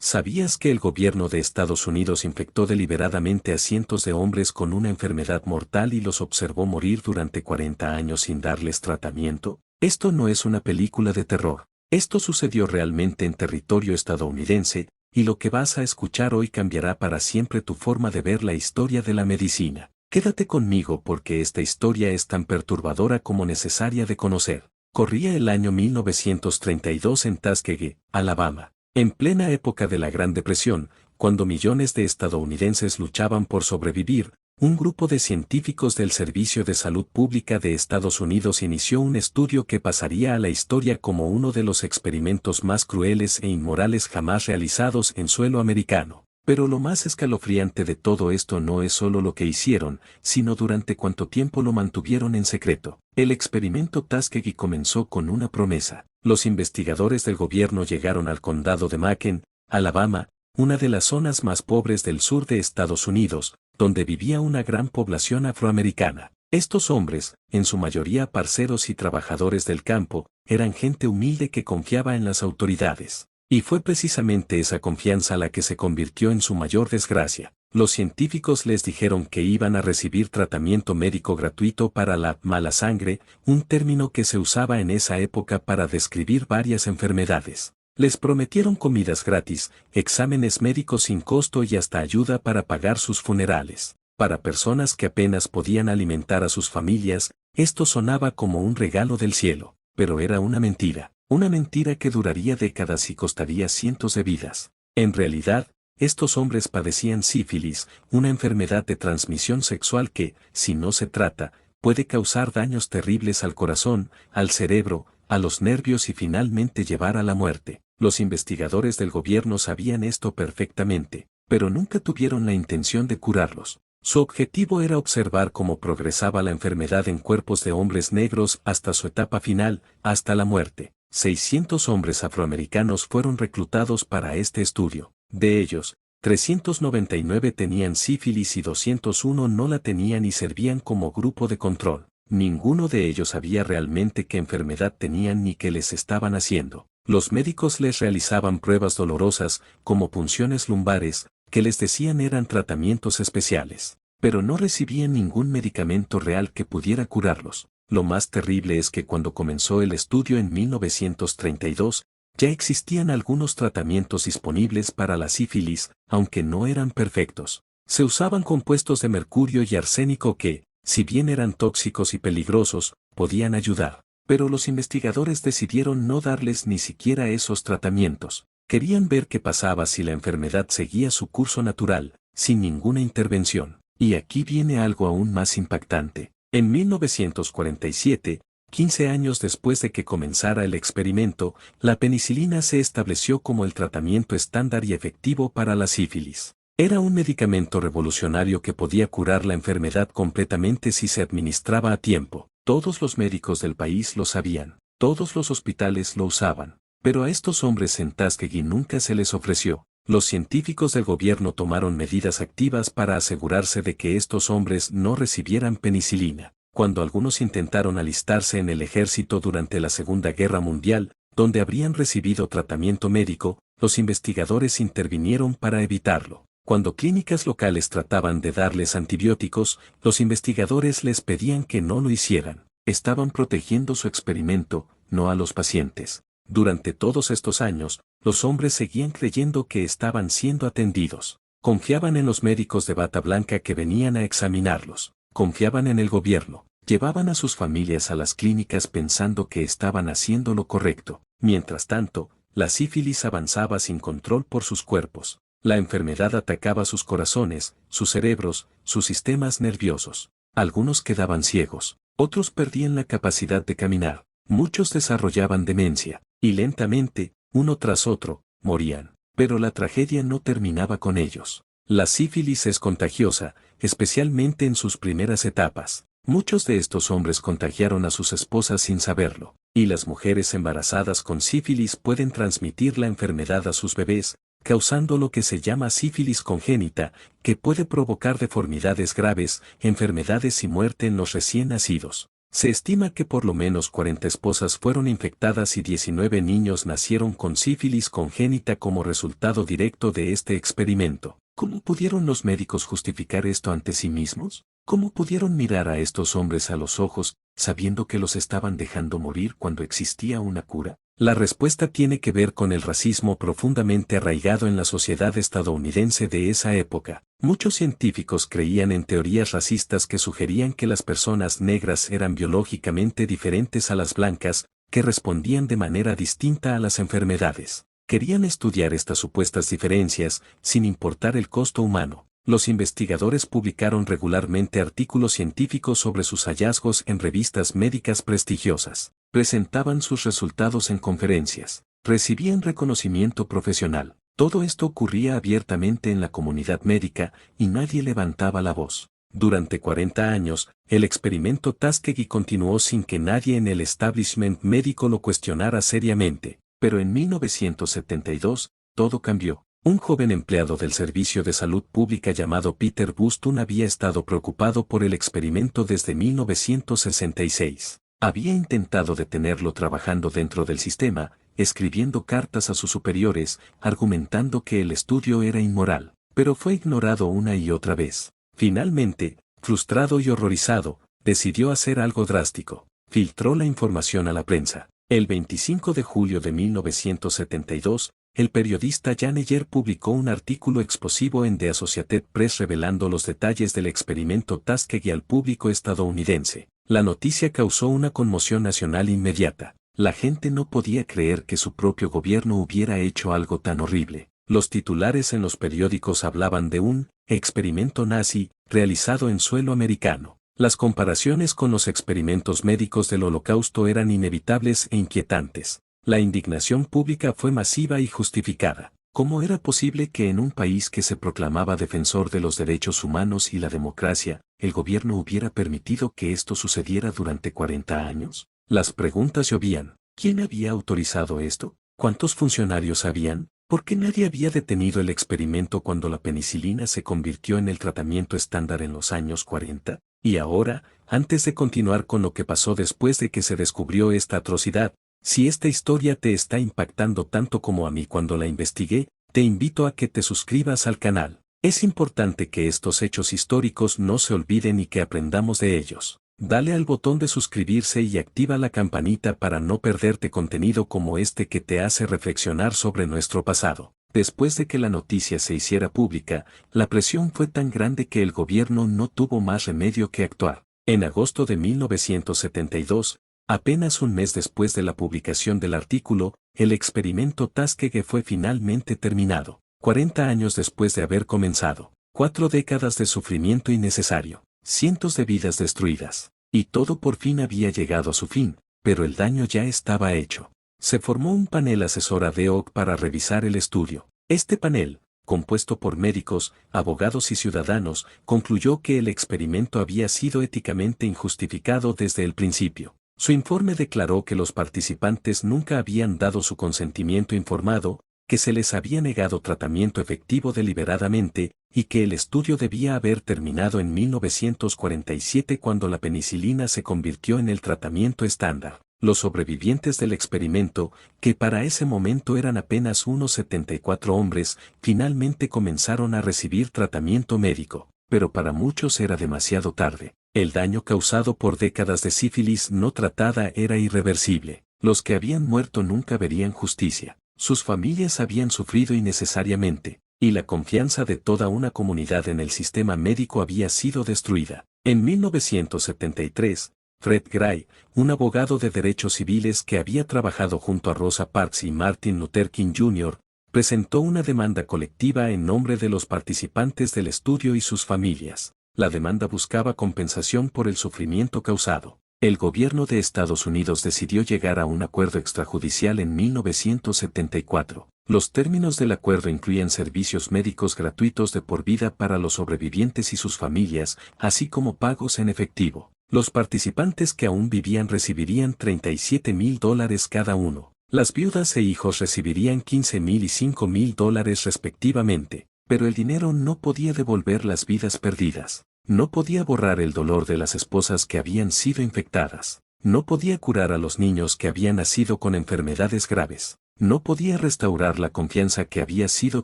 ¿Sabías que el gobierno de Estados Unidos infectó deliberadamente a cientos de hombres con una enfermedad mortal y los observó morir durante 40 años sin darles tratamiento? Esto no es una película de terror. Esto sucedió realmente en territorio estadounidense, y lo que vas a escuchar hoy cambiará para siempre tu forma de ver la historia de la medicina. Quédate conmigo porque esta historia es tan perturbadora como necesaria de conocer. Corría el año 1932 en Tuskegee, Alabama. En plena época de la Gran Depresión, cuando millones de estadounidenses luchaban por sobrevivir, un grupo de científicos del Servicio de Salud Pública de Estados Unidos inició un estudio que pasaría a la historia como uno de los experimentos más crueles e inmorales jamás realizados en suelo americano. Pero lo más escalofriante de todo esto no es solo lo que hicieron, sino durante cuánto tiempo lo mantuvieron en secreto. El experimento Tuskegee comenzó con una promesa. Los investigadores del gobierno llegaron al condado de Macon, Alabama, una de las zonas más pobres del sur de Estados Unidos, donde vivía una gran población afroamericana. Estos hombres, en su mayoría parceros y trabajadores del campo, eran gente humilde que confiaba en las autoridades. Y fue precisamente esa confianza la que se convirtió en su mayor desgracia. Los científicos les dijeron que iban a recibir tratamiento médico gratuito para la mala sangre, un término que se usaba en esa época para describir varias enfermedades. Les prometieron comidas gratis, exámenes médicos sin costo y hasta ayuda para pagar sus funerales. Para personas que apenas podían alimentar a sus familias, esto sonaba como un regalo del cielo, pero era una mentira. Una mentira que duraría décadas y costaría cientos de vidas. En realidad, estos hombres padecían sífilis, una enfermedad de transmisión sexual que, si no se trata, puede causar daños terribles al corazón, al cerebro, a los nervios y finalmente llevar a la muerte. Los investigadores del gobierno sabían esto perfectamente, pero nunca tuvieron la intención de curarlos. Su objetivo era observar cómo progresaba la enfermedad en cuerpos de hombres negros hasta su etapa final, hasta la muerte. 600 hombres afroamericanos fueron reclutados para este estudio. De ellos, 399 tenían sífilis y 201 no la tenían y servían como grupo de control. Ninguno de ellos sabía realmente qué enfermedad tenían ni qué les estaban haciendo. Los médicos les realizaban pruebas dolorosas, como punciones lumbares, que les decían eran tratamientos especiales. Pero no recibían ningún medicamento real que pudiera curarlos. Lo más terrible es que cuando comenzó el estudio en 1932, ya existían algunos tratamientos disponibles para la sífilis, aunque no eran perfectos. Se usaban compuestos de mercurio y arsénico que, si bien eran tóxicos y peligrosos, podían ayudar. Pero los investigadores decidieron no darles ni siquiera esos tratamientos. Querían ver qué pasaba si la enfermedad seguía su curso natural, sin ninguna intervención. Y aquí viene algo aún más impactante. En 1947, 15 años después de que comenzara el experimento, la penicilina se estableció como el tratamiento estándar y efectivo para la sífilis. Era un medicamento revolucionario que podía curar la enfermedad completamente si se administraba a tiempo. Todos los médicos del país lo sabían, todos los hospitales lo usaban, pero a estos hombres en Tuskegee nunca se les ofreció. Los científicos del gobierno tomaron medidas activas para asegurarse de que estos hombres no recibieran penicilina. Cuando algunos intentaron alistarse en el ejército durante la Segunda Guerra Mundial, donde habrían recibido tratamiento médico, los investigadores intervinieron para evitarlo. Cuando clínicas locales trataban de darles antibióticos, los investigadores les pedían que no lo hicieran. Estaban protegiendo su experimento, no a los pacientes. Durante todos estos años, los hombres seguían creyendo que estaban siendo atendidos. Confiaban en los médicos de bata blanca que venían a examinarlos. Confiaban en el gobierno. Llevaban a sus familias a las clínicas pensando que estaban haciendo lo correcto. Mientras tanto, la sífilis avanzaba sin control por sus cuerpos. La enfermedad atacaba sus corazones, sus cerebros, sus sistemas nerviosos. Algunos quedaban ciegos. Otros perdían la capacidad de caminar. Muchos desarrollaban demencia. Y lentamente, uno tras otro, morían. Pero la tragedia no terminaba con ellos. La sífilis es contagiosa, especialmente en sus primeras etapas. Muchos de estos hombres contagiaron a sus esposas sin saberlo. Y las mujeres embarazadas con sífilis pueden transmitir la enfermedad a sus bebés, causando lo que se llama sífilis congénita, que puede provocar deformidades graves, enfermedades y muerte en los recién nacidos. Se estima que por lo menos 40 esposas fueron infectadas y 19 niños nacieron con sífilis congénita como resultado directo de este experimento. ¿Cómo pudieron los médicos justificar esto ante sí mismos? ¿Cómo pudieron mirar a estos hombres a los ojos, sabiendo que los estaban dejando morir cuando existía una cura? La respuesta tiene que ver con el racismo profundamente arraigado en la sociedad estadounidense de esa época. Muchos científicos creían en teorías racistas que sugerían que las personas negras eran biológicamente diferentes a las blancas, que respondían de manera distinta a las enfermedades. Querían estudiar estas supuestas diferencias, sin importar el costo humano. Los investigadores publicaron regularmente artículos científicos sobre sus hallazgos en revistas médicas prestigiosas. Presentaban sus resultados en conferencias. Recibían reconocimiento profesional. Todo esto ocurría abiertamente en la comunidad médica y nadie levantaba la voz. Durante 40 años, el experimento Tuskegee continuó sin que nadie en el establishment médico lo cuestionara seriamente. Pero en 1972, todo cambió. Un joven empleado del Servicio de Salud Pública llamado Peter Buston había estado preocupado por el experimento desde 1966. Había intentado detenerlo trabajando dentro del sistema, escribiendo cartas a sus superiores, argumentando que el estudio era inmoral, pero fue ignorado una y otra vez. Finalmente, frustrado y horrorizado, decidió hacer algo drástico. Filtró la información a la prensa. El 25 de julio de 1972, el periodista Jan Eyer publicó un artículo explosivo en The Associated Press revelando los detalles del experimento Tuskegee al público estadounidense. La noticia causó una conmoción nacional inmediata. La gente no podía creer que su propio gobierno hubiera hecho algo tan horrible. Los titulares en los periódicos hablaban de un experimento nazi realizado en suelo americano. Las comparaciones con los experimentos médicos del Holocausto eran inevitables e inquietantes. La indignación pública fue masiva y justificada. ¿Cómo era posible que en un país que se proclamaba defensor de los derechos humanos y la democracia, el gobierno hubiera permitido que esto sucediera durante 40 años? Las preguntas llovían. ¿Quién había autorizado esto? ¿Cuántos funcionarios habían? ¿Por qué nadie había detenido el experimento cuando la penicilina se convirtió en el tratamiento estándar en los años 40? Y ahora, antes de continuar con lo que pasó después de que se descubrió esta atrocidad, si esta historia te está impactando tanto como a mí cuando la investigué, te invito a que te suscribas al canal. Es importante que estos hechos históricos no se olviden y que aprendamos de ellos. Dale al botón de suscribirse y activa la campanita para no perderte contenido como este que te hace reflexionar sobre nuestro pasado. Después de que la noticia se hiciera pública, la presión fue tan grande que el gobierno no tuvo más remedio que actuar. En agosto de 1972, apenas un mes después de la publicación del artículo, el experimento Tuskegee fue finalmente terminado. 40 años después de haber comenzado. 4 décadas de sufrimiento innecesario. Cientos de vidas destruidas. Y todo por fin había llegado a su fin, pero el daño ya estaba hecho. Se formó un panel asesor ad hoc para revisar el estudio. Este panel, compuesto por médicos, abogados y ciudadanos, concluyó que el experimento había sido éticamente injustificado desde el principio. Su informe declaró que los participantes nunca habían dado su consentimiento informado, que se les había negado tratamiento efectivo deliberadamente, y que el estudio debía haber terminado en 1947 cuando la penicilina se convirtió en el tratamiento estándar. Los sobrevivientes del experimento, que para ese momento eran apenas unos 74 hombres, finalmente comenzaron a recibir tratamiento médico, pero para muchos era demasiado tarde. El daño causado por décadas de sífilis no tratada era irreversible. Los que habían muerto nunca verían justicia. Sus familias habían sufrido innecesariamente, y la confianza de toda una comunidad en el sistema médico había sido destruida. En 1973, Fred Gray, un abogado de derechos civiles que había trabajado junto a Rosa Parks y Martin Luther King Jr., presentó una demanda colectiva en nombre de los participantes del estudio y sus familias. La demanda buscaba compensación por el sufrimiento causado. El gobierno de Estados Unidos decidió llegar a un acuerdo extrajudicial en 1974. Los términos del acuerdo incluían servicios médicos gratuitos de por vida para los sobrevivientes y sus familias, así como pagos en efectivo. Los participantes que aún vivían recibirían $37,000 cada uno. Las viudas e hijos recibirían $15,000 y $5,000 respectivamente, pero el dinero no podía devolver las vidas perdidas. No podía borrar el dolor de las esposas que habían sido infectadas. No podía curar a los niños que habían nacido con enfermedades graves. No podía restaurar la confianza que había sido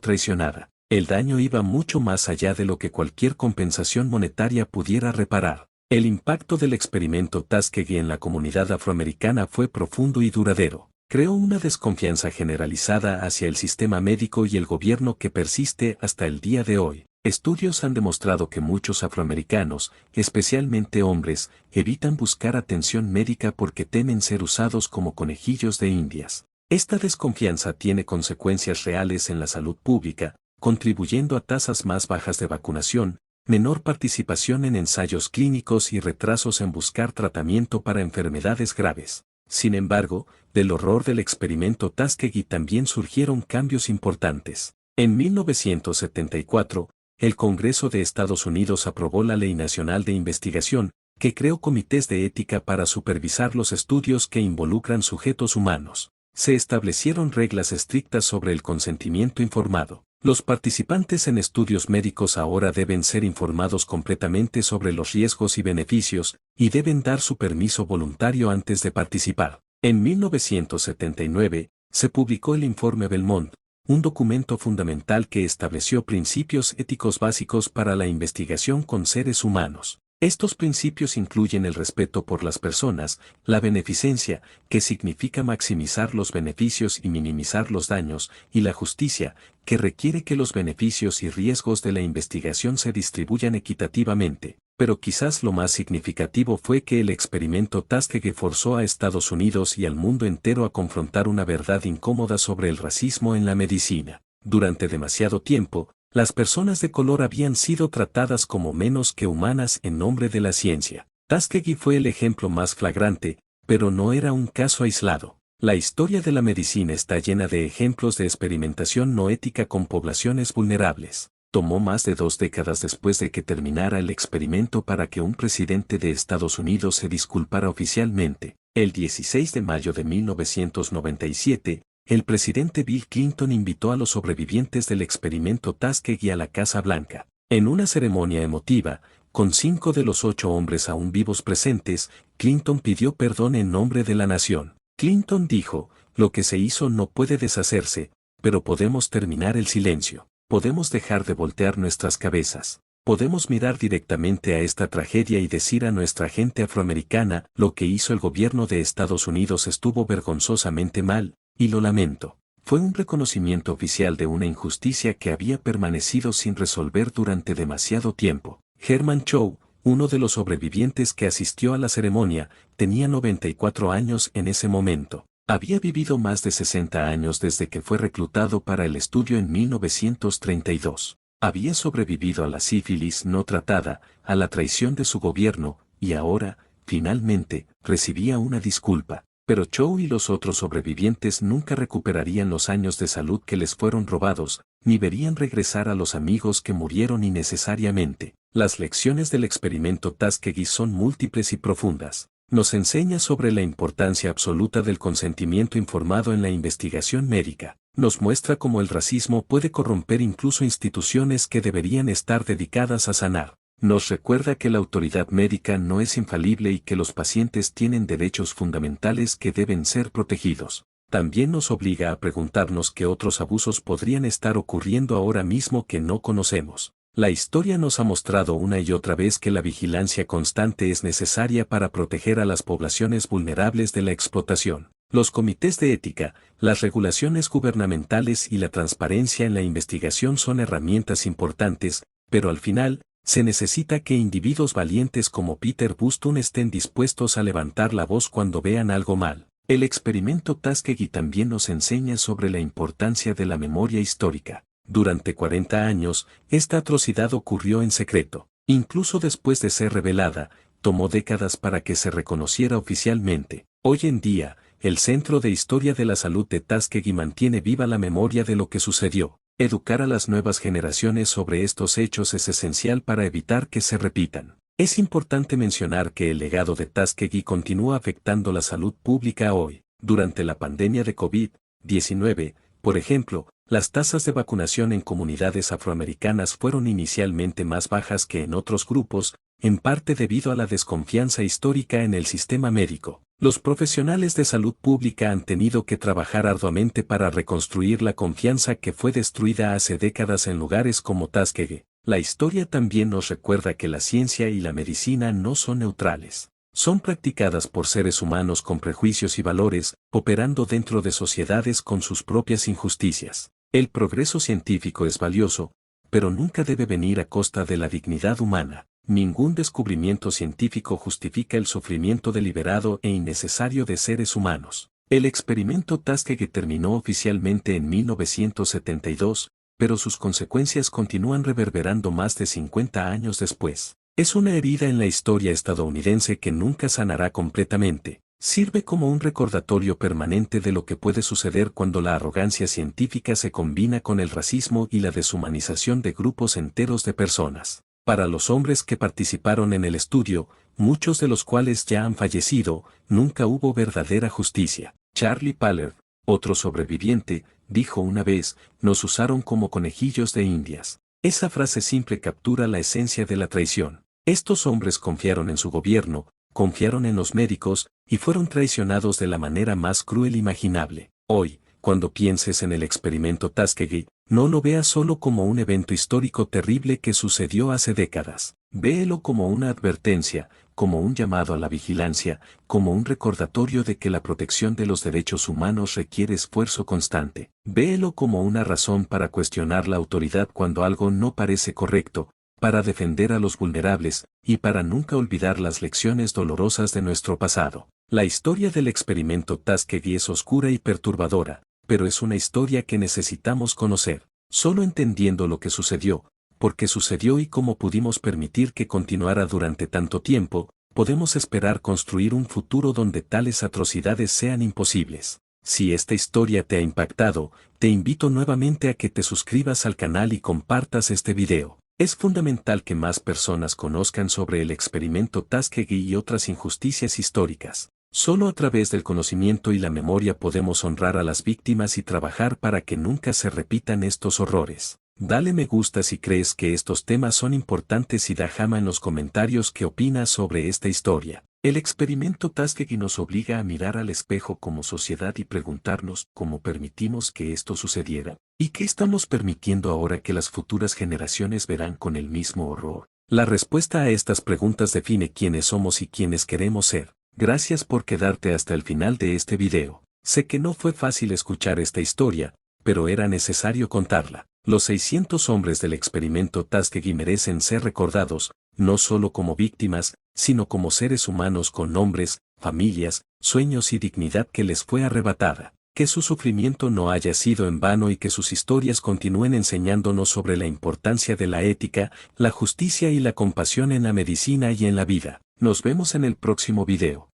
traicionada. El daño iba mucho más allá de lo que cualquier compensación monetaria pudiera reparar. El impacto del experimento Tuskegee en la comunidad afroamericana fue profundo y duradero. Creó una desconfianza generalizada hacia el sistema médico y el gobierno que persiste hasta el día de hoy. Estudios han demostrado que muchos afroamericanos, especialmente hombres, evitan buscar atención médica porque temen ser usados como conejillos de indias. Esta desconfianza tiene consecuencias reales en la salud pública, contribuyendo a tasas más bajas de vacunación, menor participación en ensayos clínicos y retrasos en buscar tratamiento para enfermedades graves. Sin embargo, del horror del experimento Tuskegee también surgieron cambios importantes. En 1974, el Congreso de Estados Unidos aprobó la Ley Nacional de Investigación, que creó comités de ética para supervisar los estudios que involucran sujetos humanos. Se establecieron reglas estrictas sobre el consentimiento informado. Los participantes en estudios médicos ahora deben ser informados completamente sobre los riesgos y beneficios, y deben dar su permiso voluntario antes de participar. En 1979, se publicó el Informe Belmont, un documento fundamental que estableció principios éticos básicos para la investigación con seres humanos. Estos principios incluyen el respeto por las personas, la beneficencia, que significa maximizar los beneficios y minimizar los daños, y la justicia, que requiere que los beneficios y riesgos de la investigación se distribuyan equitativamente. Pero quizás lo más significativo fue que el experimento Tuskegee forzó a Estados Unidos y al mundo entero a confrontar una verdad incómoda sobre el racismo en la medicina. Durante demasiado tiempo, las personas de color habían sido tratadas como menos que humanas en nombre de la ciencia. Tuskegee fue el ejemplo más flagrante, pero no era un caso aislado. La historia de la medicina está llena de ejemplos de experimentación no ética con poblaciones vulnerables. Tomó más de 2 décadas después de que terminara el experimento para que un presidente de Estados Unidos se disculpara oficialmente. El 16 de mayo de 1997, el presidente Bill Clinton invitó a los sobrevivientes del experimento Tuskegee a la Casa Blanca. En una ceremonia emotiva, con 5 de los 8 hombres aún vivos presentes, Clinton pidió perdón en nombre de la nación. Clinton dijo, lo que se hizo no puede deshacerse, pero podemos terminar el silencio. Podemos dejar de voltear nuestras cabezas. Podemos mirar directamente a esta tragedia y decir a nuestra gente afroamericana, lo que hizo el gobierno de Estados Unidos estuvo vergonzosamente mal, y lo lamento. Fue un reconocimiento oficial de una injusticia que había permanecido sin resolver durante demasiado tiempo. Herman Chow, uno de los sobrevivientes que asistió a la ceremonia, tenía 94 años en ese momento. Había vivido más de 60 años desde que fue reclutado para el estudio en 1932. Había sobrevivido a la sífilis no tratada, a la traición de su gobierno, y ahora, finalmente, recibía una disculpa. Pero Chow y los otros sobrevivientes nunca recuperarían los años de salud que les fueron robados, ni verían regresar a los amigos que murieron innecesariamente. Las lecciones del experimento Tuskegee son múltiples y profundas. Nos enseña sobre la importancia absoluta del consentimiento informado en la investigación médica. Nos muestra cómo el racismo puede corromper incluso instituciones que deberían estar dedicadas a sanar. Nos recuerda que la autoridad médica no es infalible y que los pacientes tienen derechos fundamentales que deben ser protegidos. También nos obliga a preguntarnos qué otros abusos podrían estar ocurriendo ahora mismo que no conocemos. La historia nos ha mostrado una y otra vez que la vigilancia constante es necesaria para proteger a las poblaciones vulnerables de la explotación. Los comités de ética, las regulaciones gubernamentales y la transparencia en la investigación son herramientas importantes, pero al final, se necesita que individuos valientes como Peter Buston estén dispuestos a levantar la voz cuando vean algo mal. El experimento Tuskegee también nos enseña sobre la importancia de la memoria histórica. Durante 40 años, esta atrocidad ocurrió en secreto. Incluso después de ser revelada, tomó décadas para que se reconociera oficialmente. Hoy en día, el Centro de Historia de la Salud de Tuskegee mantiene viva la memoria de lo que sucedió. Educar a las nuevas generaciones sobre estos hechos es esencial para evitar que se repitan. Es importante mencionar que el legado de Tuskegee continúa afectando la salud pública hoy. Durante la pandemia de COVID-19, por ejemplo, Las tasas de vacunación en comunidades afroamericanas fueron inicialmente más bajas que en otros grupos, en parte debido a la desconfianza histórica en el sistema médico. Los profesionales de salud pública han tenido que trabajar arduamente para reconstruir la confianza que fue destruida hace décadas en lugares como Tuskegee. La historia también nos recuerda que la ciencia y la medicina no son neutrales. Son practicadas por seres humanos con prejuicios y valores, operando dentro de sociedades con sus propias injusticias. El progreso científico es valioso, pero nunca debe venir a costa de la dignidad humana. Ningún descubrimiento científico justifica el sufrimiento deliberado e innecesario de seres humanos. El experimento Tuskegee terminó oficialmente en 1972, pero sus consecuencias continúan reverberando más de 50 años después. Es una herida en la historia estadounidense que nunca sanará completamente. Sirve como un recordatorio permanente de lo que puede suceder cuando la arrogancia científica se combina con el racismo y la deshumanización de grupos enteros de personas. Para los hombres que participaron en el estudio, muchos de los cuales ya han fallecido, nunca hubo verdadera justicia. Charlie Pallard, otro sobreviviente, dijo una vez, nos usaron como conejillos de indias. Esa frase simple captura la esencia de la traición. Estos hombres confiaron en su gobierno, confiaron en los médicos, y fueron traicionados de la manera más cruel imaginable. Hoy, cuando pienses en el experimento Tuskegee, no lo veas solo como un evento histórico terrible que sucedió hace décadas. Véelo como una advertencia, como un llamado a la vigilancia, como un recordatorio de que la protección de los derechos humanos requiere esfuerzo constante. Véelo como una razón para cuestionar la autoridad cuando algo no parece correcto, para defender a los vulnerables, y para nunca olvidar las lecciones dolorosas de nuestro pasado. La historia del experimento Tuskegee es oscura y perturbadora, pero es una historia que necesitamos conocer. Solo entendiendo lo que sucedió, por qué sucedió y cómo pudimos permitir que continuara durante tanto tiempo, podemos esperar construir un futuro donde tales atrocidades sean imposibles. Si esta historia te ha impactado, te invito nuevamente a que te suscribas al canal y compartas este video. Es fundamental que más personas conozcan sobre el experimento Tuskegee y otras injusticias históricas. Solo a través del conocimiento y la memoria podemos honrar a las víctimas y trabajar para que nunca se repitan estos horrores. Dale me gusta si crees que estos temas son importantes y déjame en los comentarios qué opinas sobre esta historia. El experimento Tuskegee nos obliga a mirar al espejo como sociedad y preguntarnos cómo permitimos que esto sucediera, y qué estamos permitiendo ahora que las futuras generaciones verán con el mismo horror. La respuesta a estas preguntas define quiénes somos y quiénes queremos ser. Gracias por quedarte hasta el final de este video. Sé que no fue fácil escuchar esta historia, pero era necesario contarla. Los 600 hombres del experimento Tuskegee merecen ser recordados, no solo como víctimas, sino como seres humanos con nombres, familias, sueños y dignidad que les fue arrebatada. Que su sufrimiento no haya sido en vano y que sus historias continúen enseñándonos sobre la importancia de la ética, la justicia y la compasión en la medicina y en la vida. Nos vemos en el próximo video.